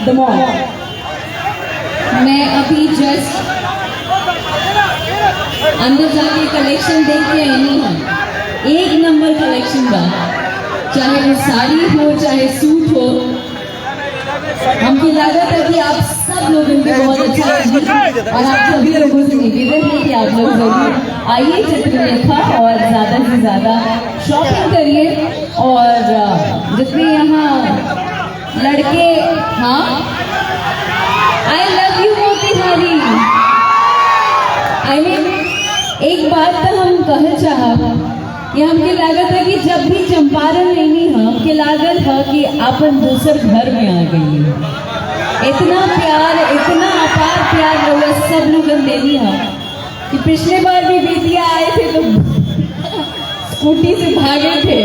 The mall. मैं अभी just अंदर जाके कलेक्शन देख के आई हूँ। एक नंबर कलेक्शन बा, चाहे वो साड़ी हो चाहे सूट हो। हमको लगा था कि आप सब लोग इनके बहुत अच्छा लगे और आप सभी लोगों से निवेदन है कि आप लोग जरूर आइए चित्रलेखा और ज़्यादा से ज़्यादा शॉपिंग करिए। और जितने यहाँ लड़के, हाँ, I love you Motihari. I mean एक बात तो हम कह चाहब कि हमके लागत है कि जब भी चंपारण लेनी है हमके लागत है कि अपन दूसर घर में आ गई है। इतना प्यार, इतना अपार प्यार लोग सब लोग लेनी है कि पिछले बार भी बेटियां आए थे तो स्कूटी से भागे थे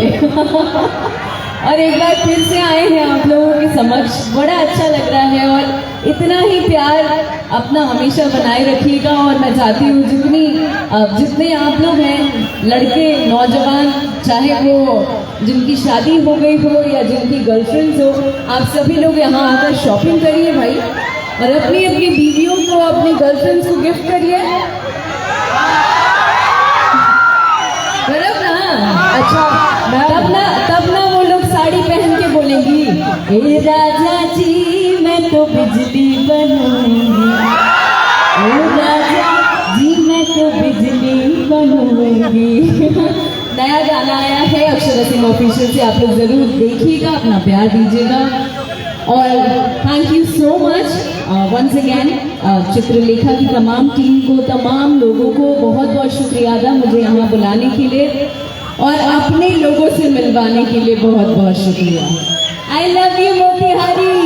और एक बार फिर से आए हैं आप लोगों के समक्ष। बड़ा अच्छा लग रहा है और इतना ही प्यार अपना हमेशा बनाए रखिएगा। और मैं चाहती हूँ जितने आप लोग हैं, लड़के, नौजवान, चाहे वो जिनकी शादी हो गई हो या जिनकी गर्लफ्रेंड्स हो, आप सभी लोग यहाँ आकर शॉपिंग करिए भाई और अपनी अपनी बीवियों को, अपनी गर्लफ्रेंड्स को गिफ्ट करिए। बराबर ना? अच्छा, तब ना वो लोग साड़ी पहन के बोलेंगी, ए राजा जी मैं तो बिजली बनूंगी, ए राजा जी मैं तो बिजली बनूंगी। नया गाना आया है अक्षरा सिंह ऑफिशियल से, आप लोग जरूर देखिएगा, अपना प्यार दीजिएगा। और thank you so much once again Chitralekha की तमाम टीम को, तमाम लोगों को बहुत बहुत शुक्रिया अदा मुझे यहाँ बुलाने के लिए और अपने लोगों से मिलवाने के लिए बहुत बहुत शुक्रिया। I love you Motihari.